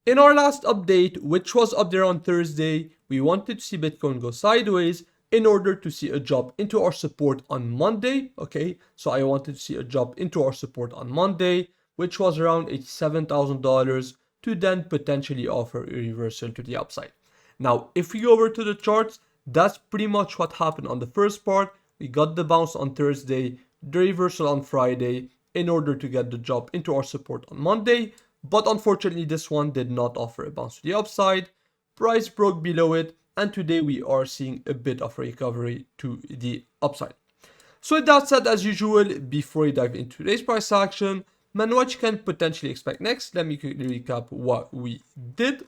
In our last update, which was up there on Thursday, we wanted to see Bitcoin go sideways in order to see a drop into our support on Monday. Okay, so I wanted to see a drop into our support on Monday, which was around $87,000, to then potentially offer a reversal to the upside. Now, if we go over to the charts, that's pretty much what happened on the first part. We got the bounce on Thursday, the reversal on Friday, in order to get the drop into our support on Monday. But unfortunately, this one did not offer a bounce to the upside. Price broke below it, and today we are seeing a bit of recovery to the upside. So with that said, as usual, before we dive into today's price action, man, what you can potentially expect next, let me quickly recap what we did.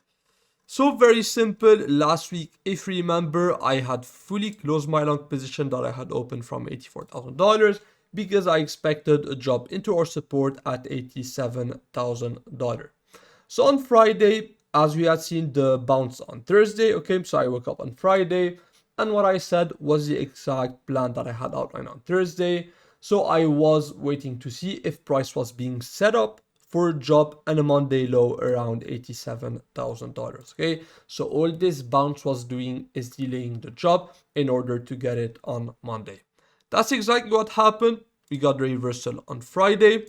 So very simple, last week, if you remember, I had fully closed my long position that I had opened from $84,000 because I expected a drop into our support at $87,000. So on Friday, as we had seen the bounce on Thursday, okay, so I woke up on Friday, and what I said was the exact plan that I had outlined on Thursday. So I was waiting to see if price was being set up for a drop and a Monday low around $87,000. Okay, so all this bounce was doing is delaying the drop in order to get it on Monday. That's exactly what happened. We got the reversal on Friday.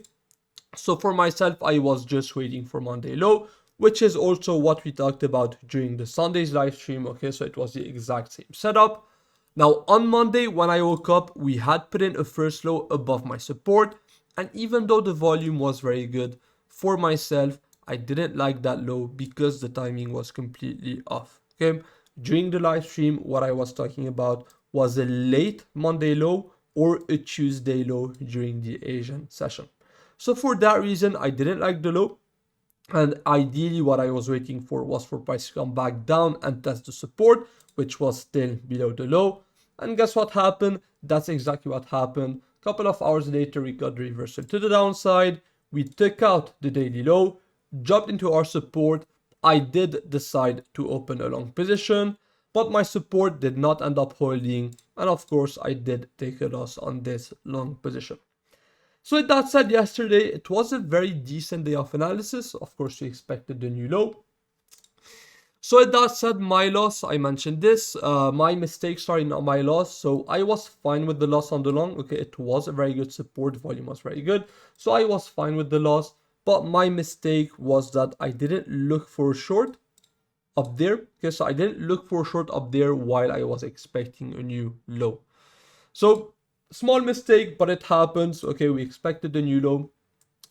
So for myself, I was just waiting for Monday low, which is also what we talked about during the Sunday's live stream. Okay, so it was the exact same setup. Now on Monday, when I woke up, we had put in a first low above my support. And even though the volume was very good, for myself, I didn't like that low because the timing was completely off. Okay, during the live stream, what I was talking about was a late Monday low or a Tuesday low during the Asian session. So for that reason, I didn't like the low. And ideally, what I was waiting for was for price to come back down and test the support, which was still below the low. And guess what happened? That's exactly what happened. A couple of hours later, we got the reversal to the downside. We took out the daily low, dropped into our support. I did decide to open a long position, but my support did not end up holding. And of course, I did take a loss on this long position. So with that said, yesterday, it was a very decent day of analysis. Of course, we expected the new low. So with that said, my loss, I mentioned this, my mistakes are in my loss. So I was fine with the loss on the long. Okay, it was a very good support, volume was very good. So I was fine with the loss, but my mistake was that I didn't look for a short up there. Okay, so I didn't look for a short up there while I was expecting a new low. So small mistake, but it happens. Okay, we expected the new low.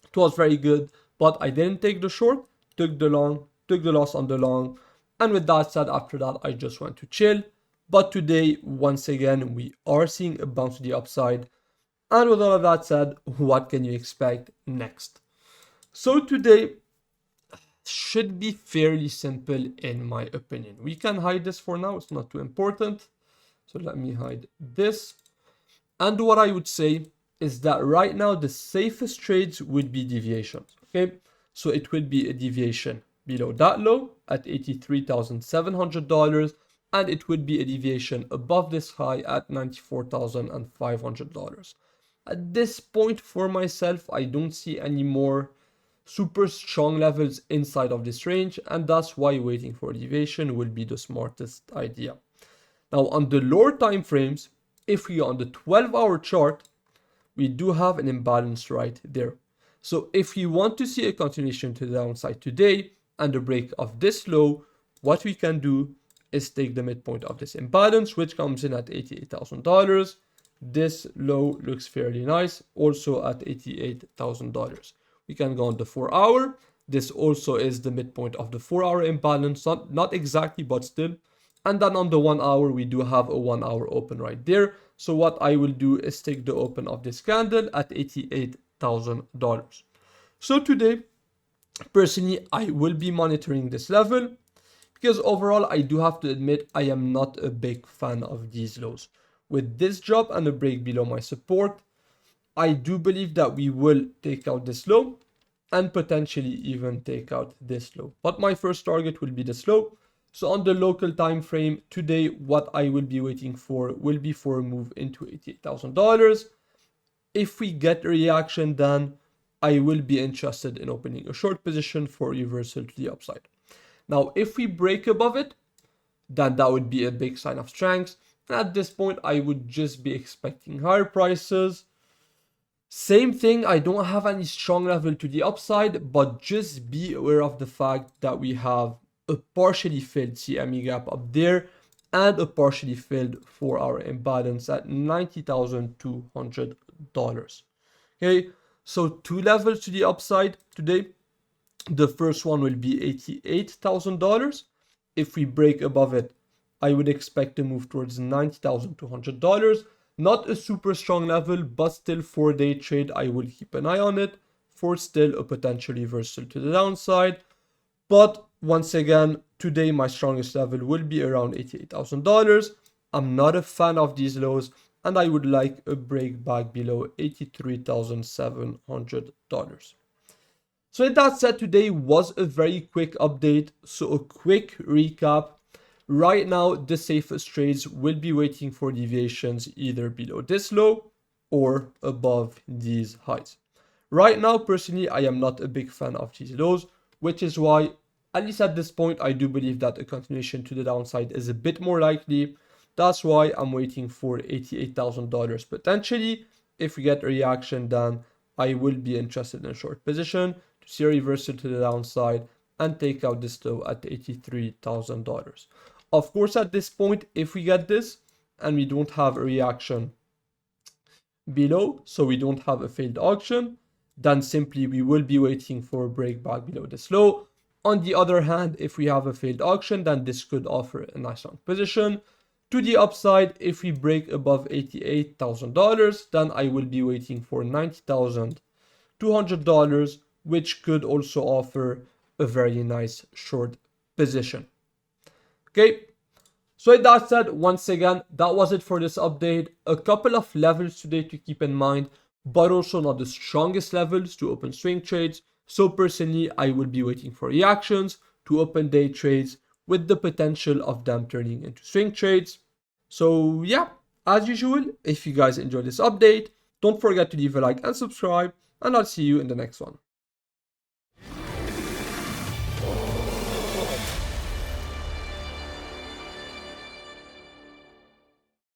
It was very good, but I didn't take the short, took the long, took the loss on the long. And with that said, after that, I just went to chill. But today, once again, we are seeing a bounce to the upside. And with all of that said, what can you expect next? So today should be fairly simple in my opinion. We can hide this for now. It's not too important. So let me hide this. And what I would say is that right now, the safest trades would be deviations. Okay, so it would be a deviation below that low at $83,700, and it would be a deviation above this high at $94,500. At this point for myself, I don't see any more super strong levels inside of this range, and that's why waiting for a deviation will be the smartest idea. Now on the lower time frames, if we are on the 12-hour chart, we do have an imbalance right there. So if you want to see a continuation to the downside today, and the break of this low, what we can do is take the midpoint of this imbalance, which comes in at $88,000. This low looks fairly nice, also at $88,000. We can go on the 4-hour. This also is the midpoint of the 4-hour imbalance, not exactly, but still. And then on the 1-hour, we do have a 1-hour open right there. So what I will do is take the open of this candle at $88,000. So today, personally, I will be monitoring this level because overall, I do have to admit I am not a big fan of these lows. With this drop and a break below my support, I do believe that we will take out this low and potentially even take out this low. But my first target will be this low. So on the local time frame today, what I will be waiting for will be for a move into $88,000. If we get a reaction, then I will be interested in opening a short position for reversal to the upside. Now, if we break above it, then that would be a big sign of strength. And at this point, I would just be expecting higher prices. Same thing, I don't have any strong level to the upside, but just be aware of the fact that we have a partially filled CME gap up there and a partially filled 4-hour imbalance at $90,200. Okay, so two levels to the upside today. The first one will be $88,000. If we break above it, I would expect to move towards $90,200. Not a super strong level, but still for day trade, I will keep an eye on it for still a potential reversal to the downside. But once again, today my strongest level will be around $88,000. I'm not a fan of these lows, and I would like a break back below $83,700. So with that said, today was a very quick update. So a quick recap. Right now, the safest trades will be waiting for deviations either below this low or above these highs. Right now, personally, I am not a big fan of these lows, which is why, at least at this point, I do believe that a continuation to the downside is a bit more likely. That's why I'm waiting for $88,000 potentially. If we get a reaction, then I will be interested in a short position to see a reversal to the downside and take out this low at $83,000. Of course, at this point, if we get this and we don't have a reaction below, so we don't have a failed auction, then simply we will be waiting for a break back below this low. On the other hand, if we have a failed auction, then this could offer a nice long position. To the upside, if we break above $88,000, then I will be waiting for $90,200, which could also offer a very nice short position. Okay, so with that said, once again, that was it for this update. A couple of levels today to keep in mind, but also not the strongest levels to open swing trades. So personally, I will be waiting for reactions to open day trades with the potential of them turning into swing trades. So yeah, as usual, if you guys enjoyed this update, don't forget to leave a like and subscribe, and I'll see you in the next one.